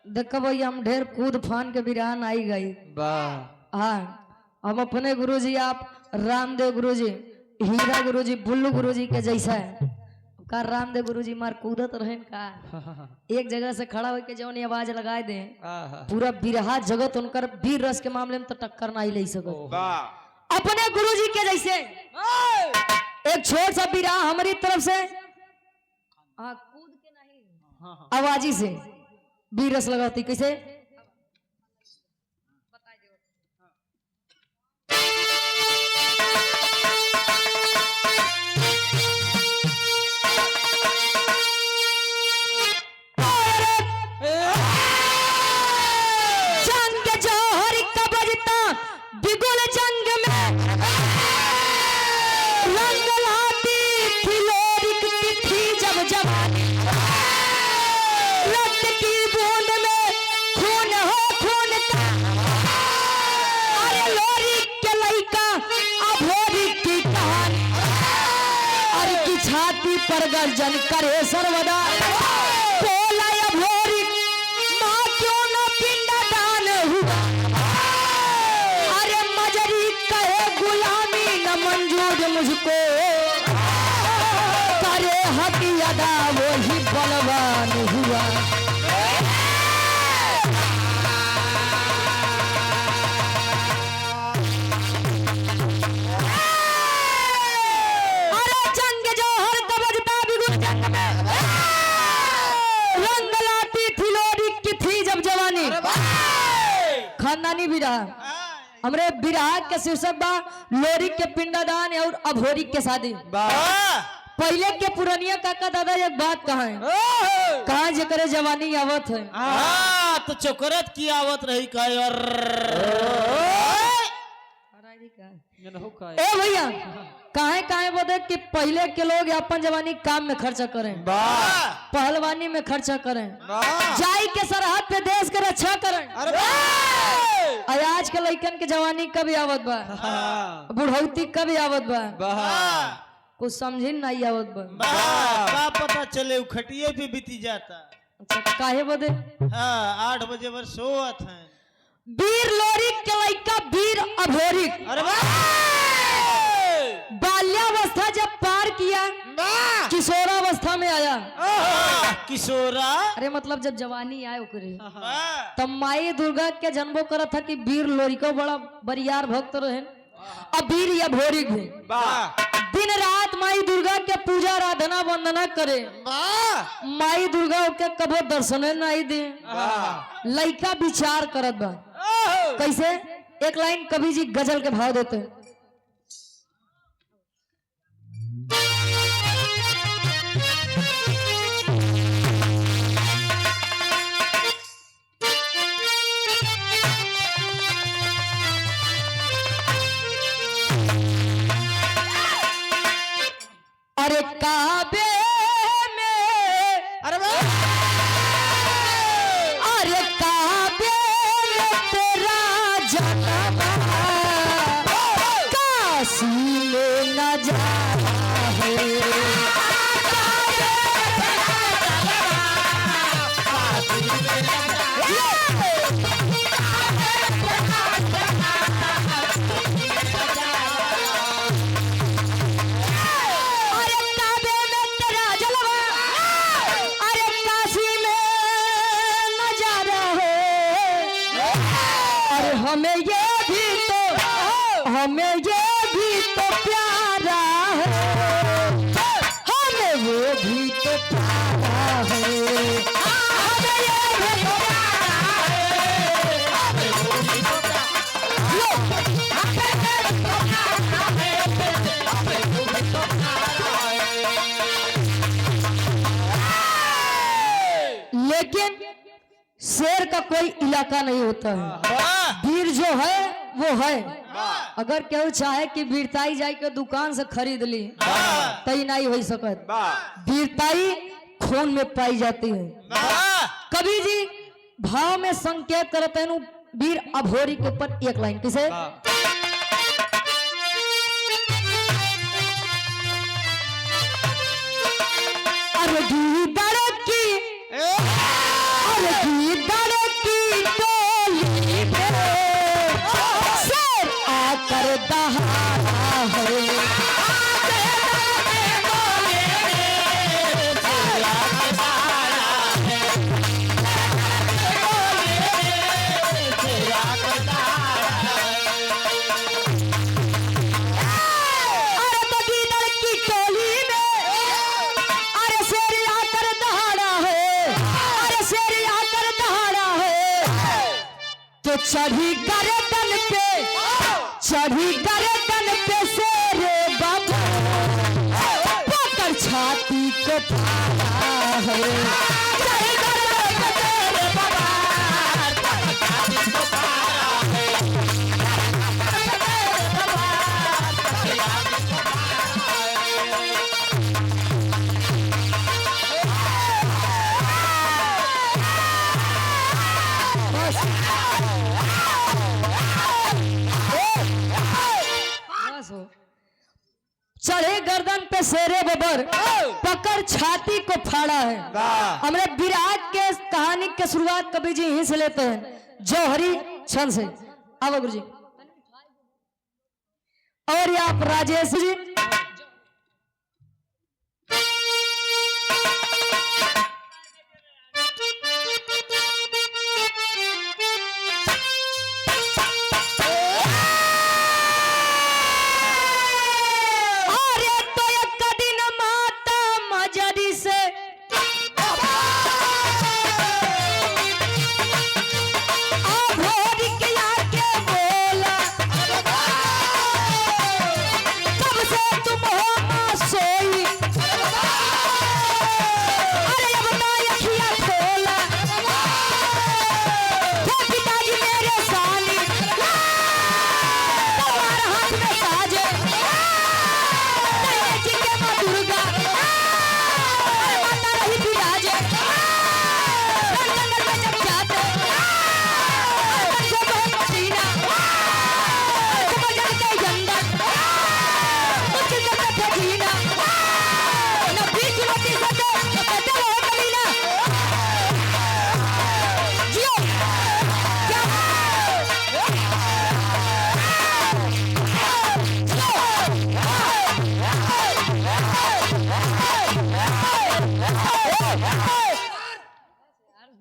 देखो भैया हम ढेर कूद फान के बिरहान आई गई। वाह हाँ हम अपने गुरुजी आप रामदेव गुरुजी, हीरा गुरुजी, बुल्लू गुरुजी के जैसा है का रामदेव गुरुजी मार कूदत रहे का एक जगह से खड़ा होकर जौन आवाज लगाए दे पूरा बिरहा जगत उनकर वीर रस के मामले में तो टक्कर ना ही ले सकत। अपने गुरुजी के जैसे एक छोट सा बिरहा हमारी तरफ से कूद के नहीं आवाजी से वीर रस लगाती कैसे गर्जन करे सर्वदा बोला भोरी माँ क्यों न पिंडदान हुआ। अरे मजरी कहे गुलामी न मंजूर मुझको करे हक अदा वही बलवान हुआ। खानदानी बिरहा हमरे बिरहा के शीर्षक बा लोरी के पिंडदान और अभोरी के शादी। पहले के पुरानिया काका दादा एक बात कहा जे करे जवानी आवत है तो चोकरत की आवत रही का ए भैया काहे बोले कि पहले के लोग अपन जवानी काम में खर्चा करें, पहलवानी में खर्चा करें, जाई के सरहद पे देश के रक्षा करें। आज के लइकन के जवानी कभी आवत बा, बुढ़ौती कभी आवत बा, कुछ समझी नहीं आवत बा। का पता चले खटिए पे बीती जाता। अच्छा काहे बोले 8 बजे वर सोत है वीर लोरी के लइका वीर अभोरी। अरे बाल्यावस्था जब पार किया किशोरावस्था में आया। किशोरा अरे मतलब जब जवानी आए ओकरे तब माई दुर्गा के जन्मो करत था कि वीर लोरी को बड़ा बरियार भक्त रहे अब वीर या भोरी भी दिन रात माई दुर्गा के पूजा आराधना वंदना करे। माई दुर्गा के कबो दर्शन नहीं दे। लइका विचार करत बा कैसे एक लाइन कवि जी गजल के भाव देते हैं। अरे काबे में अरे काबे में तेरा जन्म काशी में न जाना है। हमें ये भी तो प्यारा है, हमें वो भी तो प्यारा है, हमें ये भी तो प्यारा है, हमें वो भी तो लेकिन शेर का कोई इलाका नहीं होता है। वीर जो है वो है। अगर केहू चाहे कि वीरताई जाए के दुकान से खरीद ली तई नहीं हो सकत। वीरताई खून में पाई जाती है। कवि जी भाव में संकेत करते हैं वीर अभोरी के ऊपर एक लाइन किसे अरे की चढ़ी गर्दन पे से रे बाबा पकड़ छाती को फाड़ा है चढ़ी गर्दन पे से रे बाबा पकड़ छाती को फाड़ा है चढ़े गर्दन पे शेरे बबर पकड़ छाती को फाड़ा है। हमने विराट के कहानी के शुरुआत कवि जी यहीं से लेते हैं जौहरी छंद से। आओ गुरु जी। और ये आप राजेश जी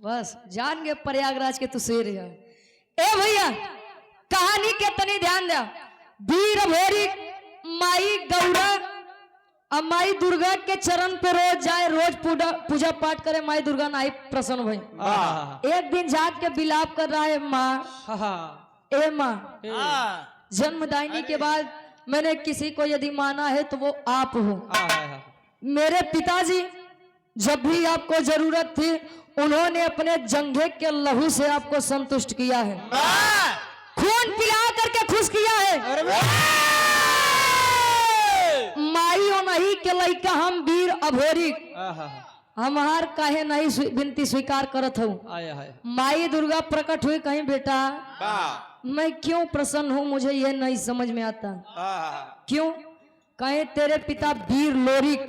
बस जान गए प्रयागराज के तू शेर है। ए भैया कहानी के तनी ध्यान दे। वीर भोरी माई गौरा और माई दुर्गा के चरण पे रोज जाए, रोज पूजा पाठ करे, माई दुर्गा नाई प्रसन्न भाई। एक दिन जाग के बिलाप कर रहा है माँ, ए माँ जन्मदायिनी के बाद मैंने किसी को यदि माना है तो वो आप हो। मेरे पिताजी जब भी आपको जरूरत थी उन्होंने अपने जंघे के लहू से आपको संतुष्ट किया है, खून पिला करके खुश किया है। माई और नहीं के लइका हम वीर अभोरी हमार काहे नहीं विनती स्वीकार करत हूँ। माई दुर्गा प्रकट हुई कहीं बेटा मैं क्यों प्रसन्न हूँ मुझे ये नहीं समझ में आता। क्यों कहीं तेरे पिता वीर लोरिक,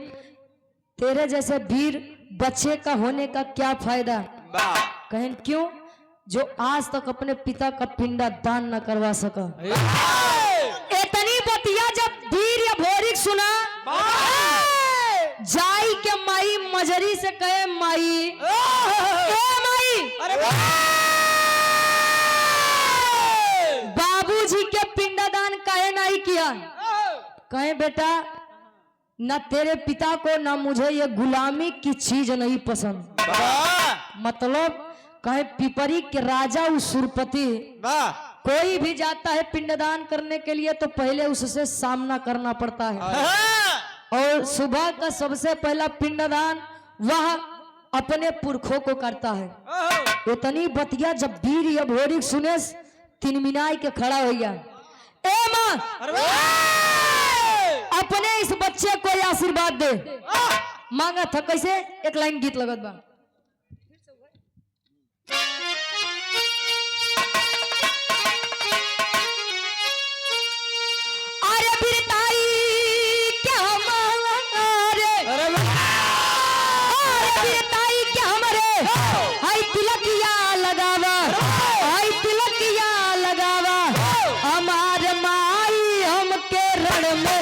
तेरे जैसे वीर बच्चे का होने का क्या फायदा। कहें क्यों जो आज तक अपने पिता का पिंडा दान न करवा सका। इतनी बतिया जब वीर या भोरिक सुना जाई के माई मजरी से कहे माई बाबूजी के पिंडा दान काहे नहीं किया। कहे बेटा न तेरे पिता को न मुझे ये गुलामी की चीज नहीं पसंद। मतलब कहे पिपरी के राजा उसूरपति कोई भी जाता है पिंडदान करने के लिए तो पहले उससे सामना करना पड़ता है और सुबह का सबसे पहला पिंडदान वह अपने पुरखों को करता है। इतनी बतिया जब वीर या भोरिक सुने तिनमिनाई के खड़ा हो गया। ए मां अपने इस बच्चे को आशीर्वाद दे। मांगा था कैसे, एक लाइन गीत लगत बा। अरे बिरताई क्या मारे, अरे बिरताई क्या हमारे हाय तिलकिया लगावा, हाय तिलकिया लगावा हमारे माई हमके रण में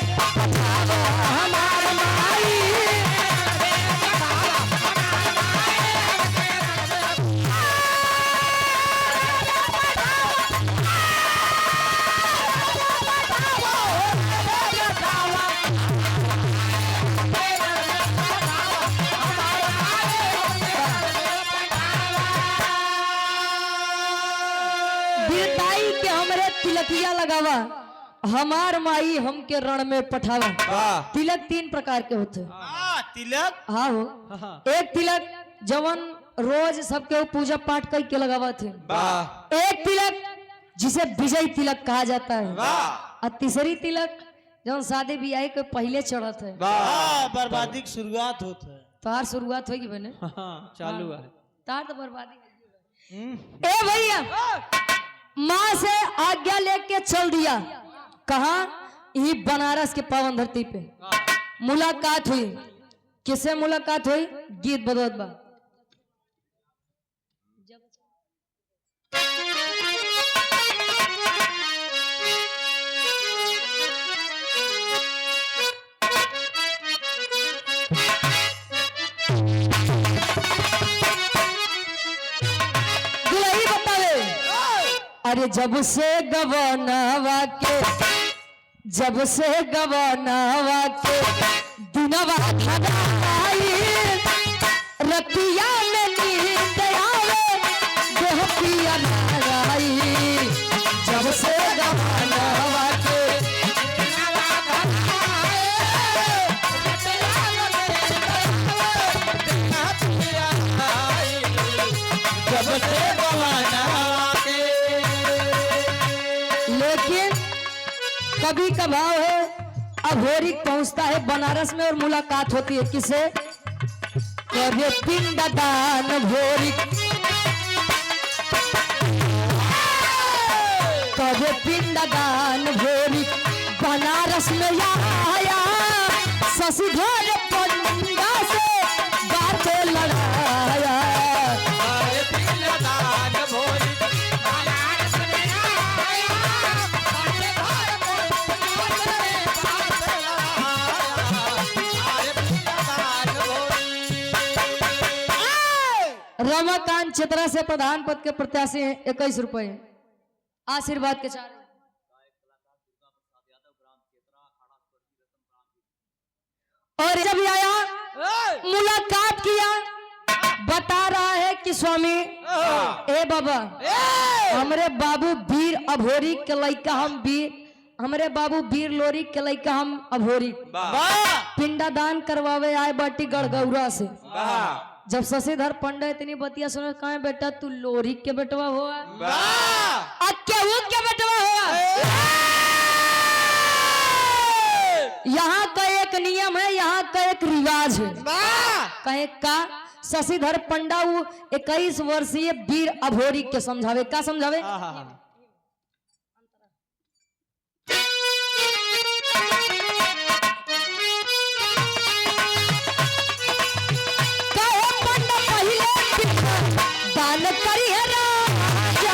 हमारे माई करे तिलकिया लगावा, हमार माई हमके रण में पठावा। तिलक 3 प्रकार के होते हैं। तिलक हाँ हो, एक तिलक जवन रोज सबके पूजा पाठ करके लगावा थे। एक तिलक जिसे विजय तिलक कहा जाता है। और तीसरी तिलक जवन शादी ब्याह के पहले चढ़त है। बर्बादी की शुरुआत होता है। तार शुरुआत होगी बने, चालू है। तार तो बर्बादी। ए भैया, माँ से आज्ञा लेके चल दिया। कहा? ये बनारस के पावन धरती पे मुलाकात हुई। किससे मुलाकात हुई? गीत बदौत बा। दुल्ही बतावे, अरे जब से गवनवा के दिनवा धराई, रतिया में नींद आवे देह पिया नाराई। जब से गवनवा के लेकिन कभी कभार है अघोरी पहुंचता है बनारस में और मुलाकात होती है। किसे? करे पिंडदान भोरी, करे पिंडदान भोरी बनारस में आया। शशिधर पंडा से बातें लड़ाया। रमाकांत चित्रा से प्रधान पद के प्रत्याशी हैं 21 रुपए। आशीर्वाद के 4। और जब आया मुलाकात किया, बता रहा है कि स्वामी ए बाबा, हमरे बाबू वीर अभोरी के लइका हम वीर, हमरे बाबू वीर लोरी के लइका हम अभोरी पिंडादान करवावे आए बाटी गढ़गौरा से। जब शशिधर पंडा इतनी बतिया सुने, कहा बेटा तू लोरी के बेटवा हुआ, केहू के बेटवा हुआ। यहाँ का एक नियम है, यहाँ का एक रिवाज है। कहे का शशिधर पंडा 21 वर्षीय वीर अभोरी के समझावे। का समझावे? दान करी है राजा,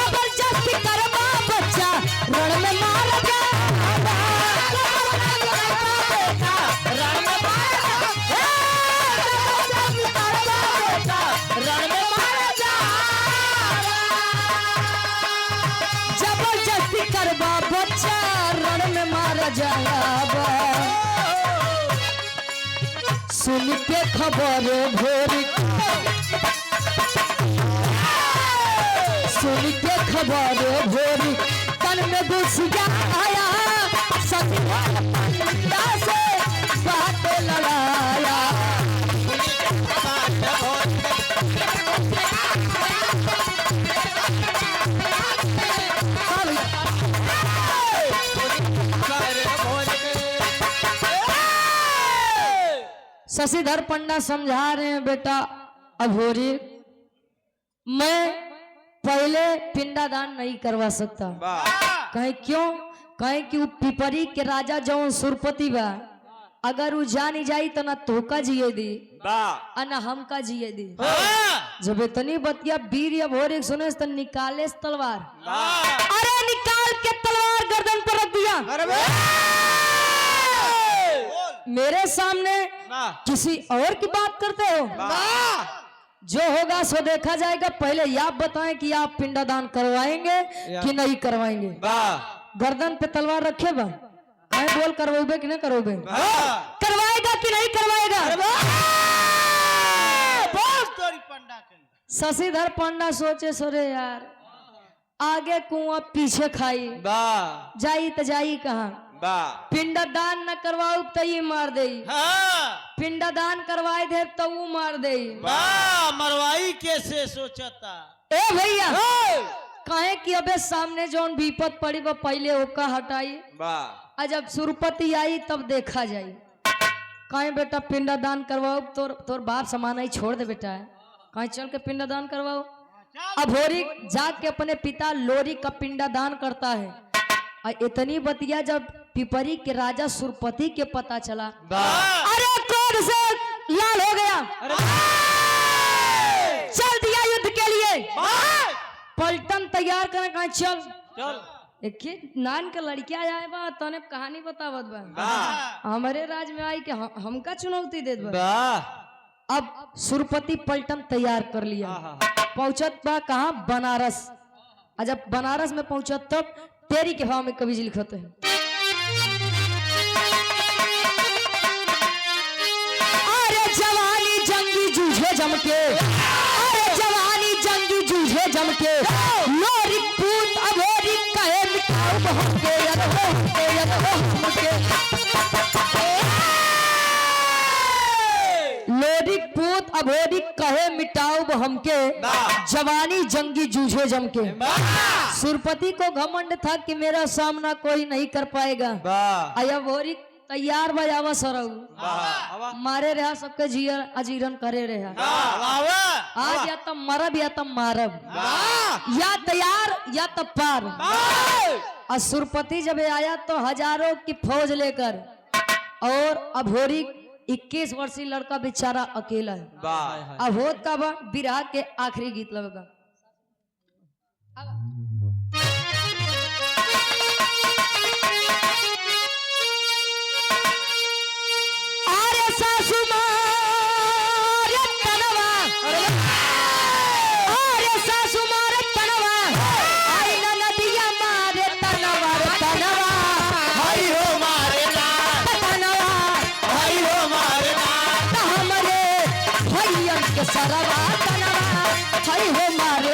जबरदस्ती करवा बच्चा रण में मार जावा। सुन के खबर भोरी, सुन के खबर भोरी तन में घुस आया। शशिधर पंडा से बात लड़ाया। शशिधर पंडा समझा रहे हैं, बेटा अभोरी, मैं पहले पिंडादान नहीं करवा सकता। कहे क्यों? कहे कि वो पिपरी के राजा जो सुरपति बा, अगर वो जानी जाई तो ना तोका जिए दी और ना हमका जिए दी। जब इतनी बतिया वीर अभोरी सुने तो निकाले तलवार। अरे निकाल के तलवार गर्दन पर रख दिया। मेरे सामने किसी और की बात करते हो? जो होगा सो देखा जाएगा। पहले आप बताएं कि आप पिंडादान करवाएंगे कि नहीं करवाएंगे। गर्दन पे तलवार रखे बा। कहे बोल करवाओगे कि नहीं करवाओगे? हाँ करवाएगा कि नहीं करवाएगा? बोल तोरी पंडा के शशिधर पंडा सोचे सोरे यार, आगे कुआं पीछे खाई, वाह जाई तो जाई कहाँ? वाह पिंडदान न करवाऊ तो ये मार दे, हाँ पिंडदान करवाए थे तो वो मार दे। वाह मरवाई कैसे सोचता ए भैया कहे कि अबे सामने जौन विपत पड़ी वो पहले ओका हटाई, वाह और जब सुरपति आई तब देखा जाई। कहे बेटा पिंडदान करवाओ, तोर बाप समाना ही छोड़ दे बेटा, कहीं चल के पिंडदान करवाओ। अब होरी जाग के अपने पिता लोरी का पिंडदान करता है, और इतनी बतिया जब पिपरी के राजा सुरपति के पता चला, अरे क्रोध से लाल हो गया, चल दिया युद्ध के लिए, पलटन तैयार करने कहा चल चल एक नान के लड़किया आए बा तने कहानी बतावत बा, हमारे राज में आई के हमका चुनौती देत बा। अब सुरपति पलटन तैयार कर लिया, पहुंचत बा कहा बनारस, और जब बनारस में पहुंचत तब तेरी के भाव में कवि जी लिखते हैं, अरे जवानी जंगी जूझे जमके, अरे जवानी जंगी जूझे जमके, लोरी पूत अभोरी कहे मिटाऊ हमके, लोरी पूत अभोरी कहे मिटाऊ हमके, जवानी जंगी जूझे जमके। सुरपति को घमंड था कि मेरा सामना कोई नहीं कर पाएगा, आया भोरी तैयार बजावा सरऊ, मारे रहा सबके जियर अजीरन करे रहा, आज या तब मरब या तब मारब, या तैयार या तब पार। और सुरपति जब आया तो हजारों की फौज लेकर, और अभोरी 21 वर्षीय लड़का बेचारा अकेला है। अब होत का बा बिरहा के आखिरी गीत लगेगा, अरे सासू मारे तनवा, अरे सासू मारे तनवा, आई ना नदिया मारे तनवा, तनवा हरि हो मारे तनवा, हरि हो मारे हमरे भैया के सरवा तनवा, हई हो मारे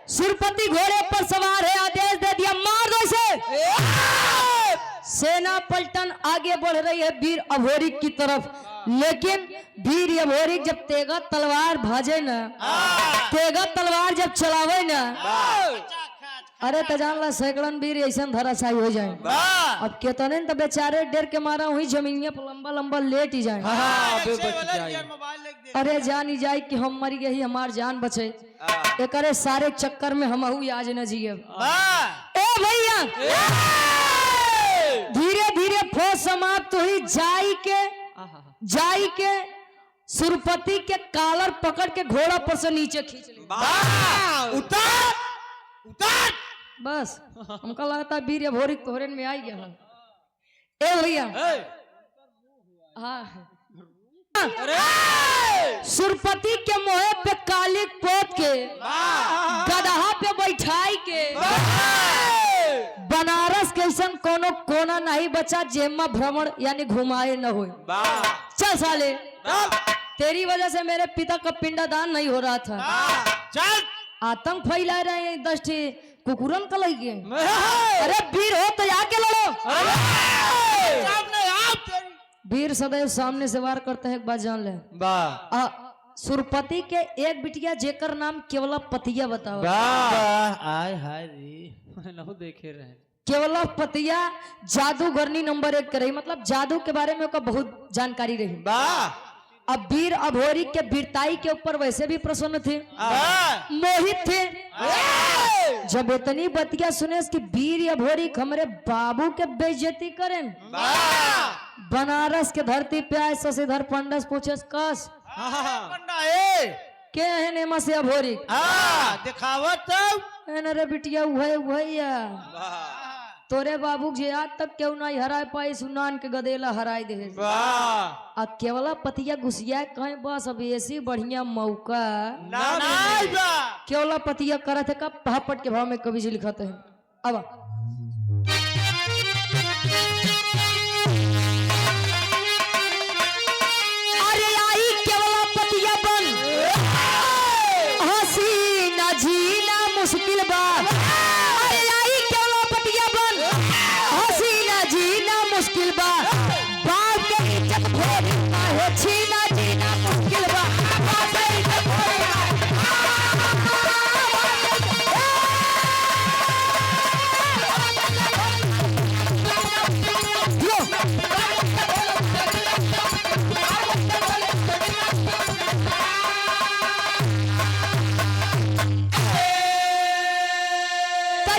सुरपति घोड़े पर सवार है, आदेश दे दिया मार दो इसे। सेना पलटन आगे बढ़ रही है वीर अभोरी की तरफ, लेकिन वीर अभोरी जब तेगा तलवार भाजे न, तेगा तलवार जब चलावे न, अरे तो जान ला सैकड़न वीर ऐसा धराशायी हो जाए। अब केतने तो बेचारे डर के मारा हुई जमीनिया पर लंबा लंबा लेट ही जाए, अरे जान ही जाए कि हम मर गई हमार जान बचे, एक सारे चक्कर में हम आज न जिए। ए भैया धीरे धीरे फौज समाप्त हुई, जाई के सुरपति के कालर पकड़ के घोड़ा पर से नीचे खींच ली। उतार उतार, बस हमको लगता है वीर भोरी तोहरे में आई गया। ए भैया हाँ सुरपति के मोहे पे कालिक पोत के गदहा पे बैठाई के बनारस के ऐसा कोनो कोना नहीं बचा जेमा भ्रमण यानी घुमाए न हो। चल साले तेरी वजह से मेरे पिता का पिंडदान नहीं हो रहा था, चल आतंक फैला रहे हैं 10 कुकुरन का लगे। अरे वीर हो तो आके लड़ो, वीर सदैव सामने से वार करते हैं, एक बात जान ले। सुरपति के एक बिटिया जेकर नाम केवला पतिया बताओ। आय हाय रे नहु देखे रहे। केवला पतिया जादूगरनी नंबर 1 के रही, मतलब जादू के बारे में उसका बहुत जानकारी रही। अब वीर अभोरी के वीरताई के ऊपर वैसे भी प्रसन्न थे, मोहित थे। जब इतनी बतिया सुने कि वीर अभोरी हमरे बाबू के बेइज्जती करें, बनारस के धरती पे आए शशिधर पंडस पूछे कस के है नेमा से अभोरी दिखावत रे बिटिया उहे तोरे बाबू जी आज तक क्यों नहीं हराए पाई, सुनान के गदेला हराए दे। आ केवला पतिया घुसिया कहे बस अब ऐसी बढ़िया मौका केवला पतिया करे थे का पहापट के भाव में कवि जी लिखते हैं। अब अरे आई केवला पतिया बन हसीना जीना मुश्किल बा, मुश्किल बा बाप के इज्जत भोग हो छीना जीना मुश्किल बा, बाप के इज्जत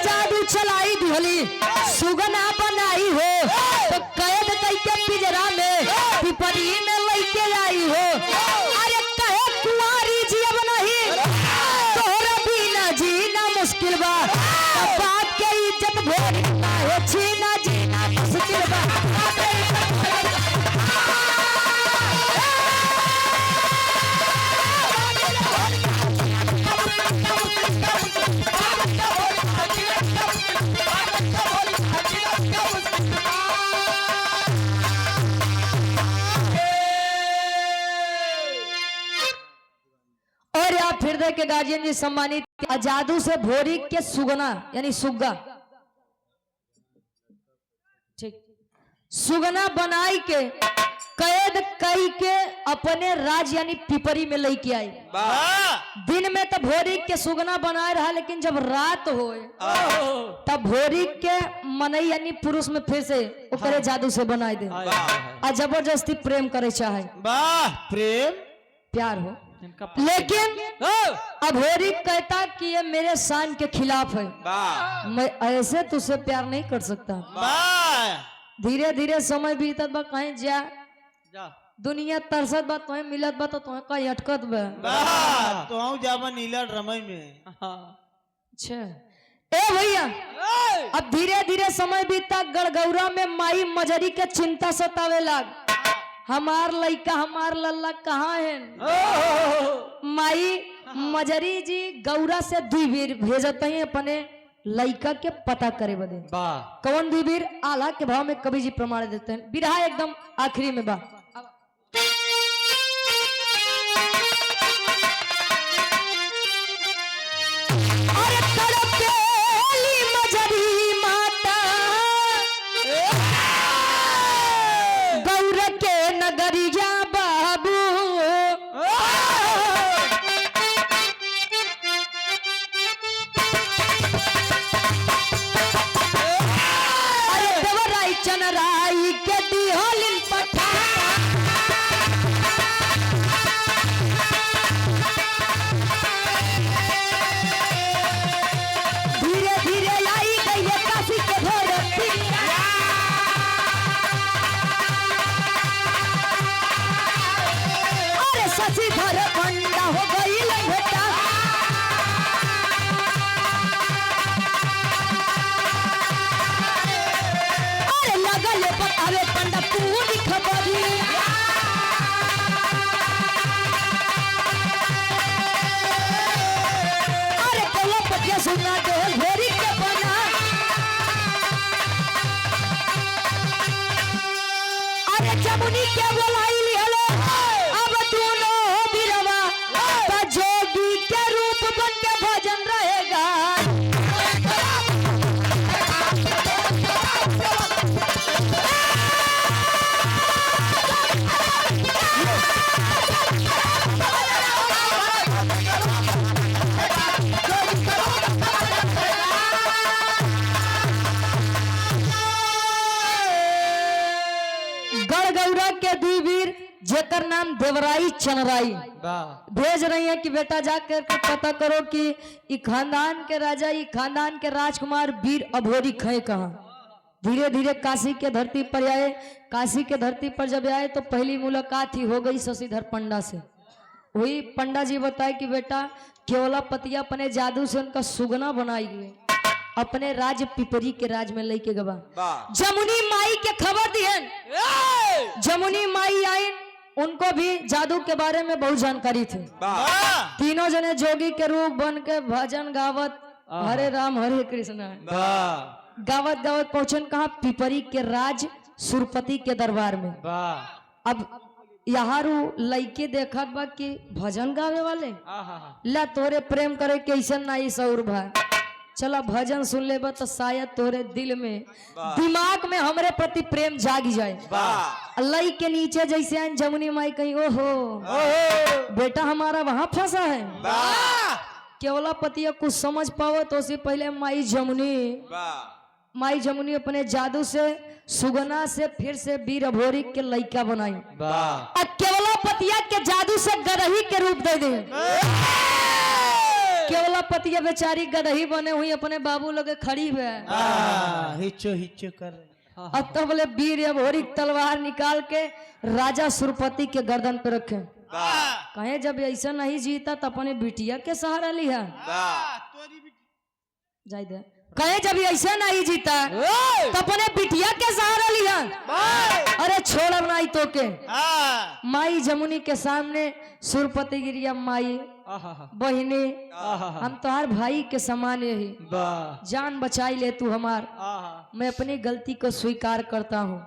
जादू चलाई दुहली सुगना बनाई हो तो कैद करके पिंजरा में पिपरी में लेके आई हो। अरे कहे कुंवारी जीव नहीं तोहरा बिना जीना मुश्किल बा, बाप के इज्जत भोग हो छीना जीना मुश्किल बा। फिर के गार्जियन जी सम्मानित जादू से भोरी के सुगना यानी सुग्गा ठीक सुगना बनाई के कैद कई के अपने राज यानी पिपरी में लेके आई। दिन में तो भोरी के सुगना बनाए रहा, लेकिन जब रात होए तब भोरी के मनई यानी पुरुष में फिर से ओकरे जादू से बनाए दे और जबरदस्ती प्रेम करे चाहे। प्रेम प्यार हो, लेकिन अभोरी कहता कि ये मेरे शान के खिलाफ है, मैं ऐसे तुझसे प्यार नहीं कर सकता। धीरे धीरे समय बीतत बा, कहीं जा दुनिया तरसत बा, तुम्हें मिलत बा तो तुम्हें कहीं अटकत बा तो जाबा नीला रमई में। अच्छा ए भैया, अब धीरे धीरे समय बीता गड़गौरा में माई मजरी के चिंता सतावे लग, हमार लइका हमार लल्ला कहाँ है। माई मजरी जी गौरा से द्विवीर भेजते हैं अपने लइका के पता करे बदे। कौन द्विवीर? आल्हा के भाव में कवि जी प्रमाण देते हैं, बिरहा एकदम आखिरी में बा। अरे तड़पेली मजरी माता गौरा के नगरिया बाबू, अरे देवराई चनराई के दिहोलिन पठा, धीरे धीरे आई गई है काशी के भोर शशिधर पंडा हो गई लंघटा। अरे लगल बतावे पंडा पूरी खबरी, अरे कोलो पतिया सुना दे भोरी के बना। अरे जमुनी के बोलाई लिहलो अब तूनो बिरवा तो जोगी के रूप बन के भजन रहेगा। गड़गौरा के दी वीर जेकर नाम देवराई चनराई वाह भेज रही है कि बेटा जाकर के पता करो कि ई खानदान के राजा ई खानदान के राजकुमार वीर अभोरी खे कहाँ। धीरे धीरे काशी के धरती पर आए। काशी के धरती पर जब आए तो पहली मुलाकात ही हो गई शशिधर पंडा से। वही पंडा जी बताए कि बेटा केवलापति अपने जादू से उनका सुगना बनाई गई अपने राज पिपरी के राज में लेके गवा। जमुनी माई के खबर दिए। जमुनी माई आई उनको भी जादू के बारे में बहुत जानकारी थी। तीनों जने जोगी के रूप बन के भजन गावत हरे राम हरे कृष्ण गावत गावत पहुंचन कहा पिपरी के राज सुरपति के दरबार में। अब यहाँ लइके देखत बा कि भजन गावे वाले ला तोरे प्रेम करे के ऐसा नहीं सौर भाई चला भजन सुन ले बा तो शायद तोरे दिल में दिमाग में हमरे प्रति प्रेम जाग जाए। लई के नीचे जैसे आन जमुनी माई कहीं ओहो बेटा हमारा वहां फंसा है। केवलापति कुछ समझ पाओ तो उससे पहले माई जमुनी अपने जादू से सुगना से फिर से वीर अभोरी के लइका बनाई। केवलापतिया के जादू से गदही के रूप दे दे। केवलापतिया बेचारी गदही बने हुई अपने बाबू लगे खड़ी है हिचो हिचो कर रहे। अब तब बोले वीर अभोरी तलवार निकाल के राजा सुरपति के गर्दन पे रखे। कहे जब ऐसा नहीं जीता तो अपने बिटिया के सहारा लिया जाए दे। कहे जब ऐसा नहीं जीता तो अपने बिटिया के सहारा लिया। अरे छोड़ नहीं तो के माई जमुनी के सामने सुरपति गिरिया माई बहिनी हम तुम्हार भाई के समान ही जान बचाई ले तू हमार। मैं अपनी गलती को स्वीकार करता हूँ।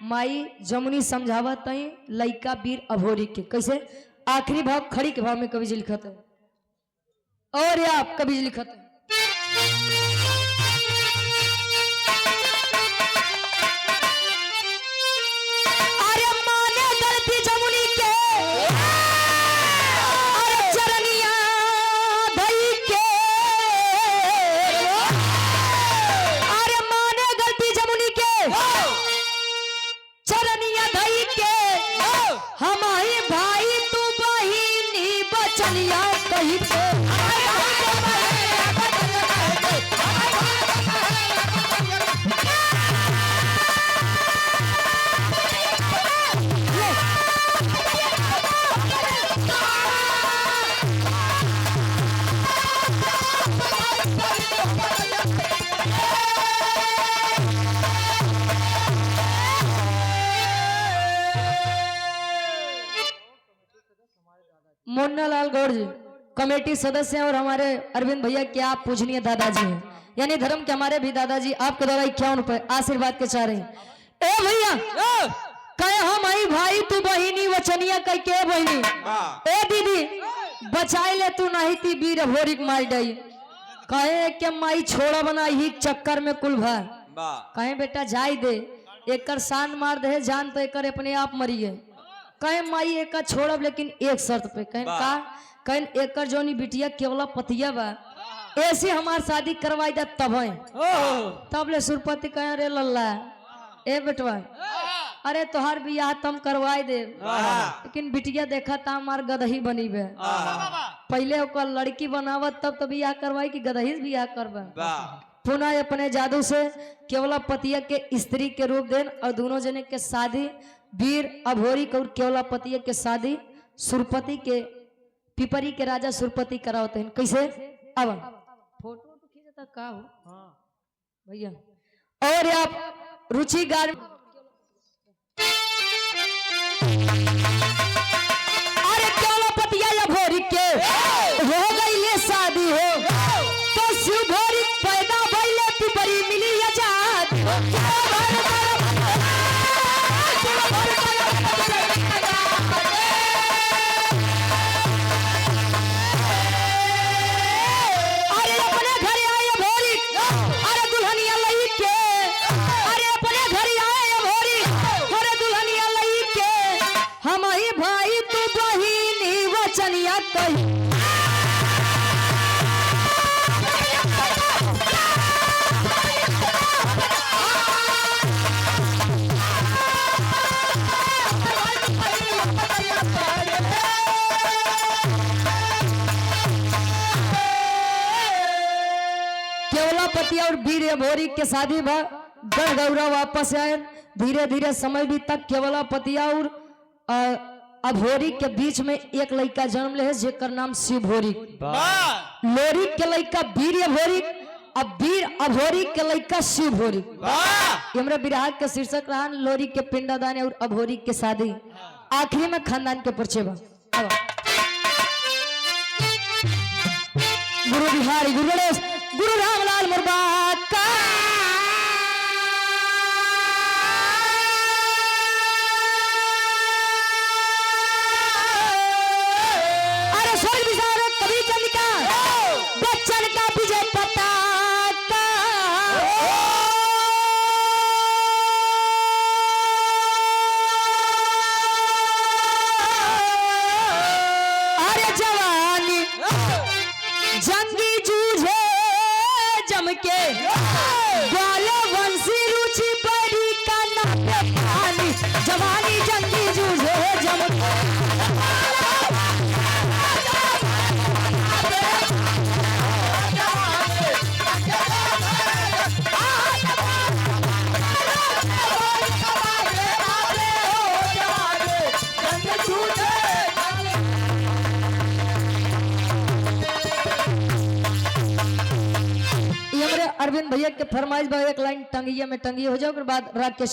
माई जमुनी समझावत है लइका वीर अभोरी के कैसे आखिरी भाव खड़ी के भाव में कवि जी लिखत है और या कवि जी लिखत है। मुन्नालाल गौड़ जी कमेटी सदस्य हैं और हमारे अरविंद भैया के आप पूजनीय दादाजी हैं यानी धर्म के हमारे भी दादाजी आपके द्वारा 51 रुपए आशीर्वाद के चाह रहे हैं। ए भैया कहे हम आई भाई तू बहिनी वचनिया कह के बहिनी ए दीदी बचाई ले तू नहीं थी वीर अभोरी मार गई। कहे के माई छोड़ा बना ही चक्कर में कुल भाई कहे बेटा जाई दे एक शान मार दे जान तो एक अपने आप मरी है। कहे माई एक छोड़ब लेकिन एक शर्त पे कहें का कहें एक जोनी बिटिया केवलापतिया बा ऐसे हमार शादी करवाई दे तब ले सुरपति कहे अरे लल्ला ए बेटवा अरे तोहार बियाह तम करवाई दे लेकिन बिटिया देखा था हमार गदही बनी बे पहले ओकर लड़की बनावत तब तो बियाह करवाई कि गदही से बियाह करवा। पुनः अपने जादू से केवलापतिया के स्त्री के रूप देन और दोनों जने के शादी वीर अभोरी और केवलापतिया के शादी सुरपति के पिपरी के राजा सुरपति करावते हैं कैसे। अब फोटो तो खींचता का हो भैया और आप रुचि गार अरे केवलापतिया अभोरी के हो गई ये शादी हो तो शिव भोरी पैदा भइले पिपरी मिली आजाद। और वीर अभोरी के शादी बा गढ़ गौरा वापस आए। धीरे धीरे समय बीता केवलापतिया और अभोरी के बीच में एक लड़का जन्म ले जेकर नाम शिव भोरी। लोरी के लड़का वीर अभोरी, अब वीर अभोरी के लड़का शिव भोरी। हमरा विराह के शीर्षक रहा लोरी के पिंडदान और अभोरी के शादी। आखिरी में खानदान के परिचय बा। गुरु बिहारी गुरु गणेश गुरु रामलाल मुर्गा का अरे स्वर्ग विशारद कवि चंद्रिका बच्चन का विजय पताका। अरे जवानी जंगी जूझे जम के ग्वाले वंशी रुचि बड़ी का नापे पानी। जवानी जंगी जूझे जम के अरविंद भैया के फरमाइश बा एक लाइन टंगिया में टंगी हो जाए, बाद राग के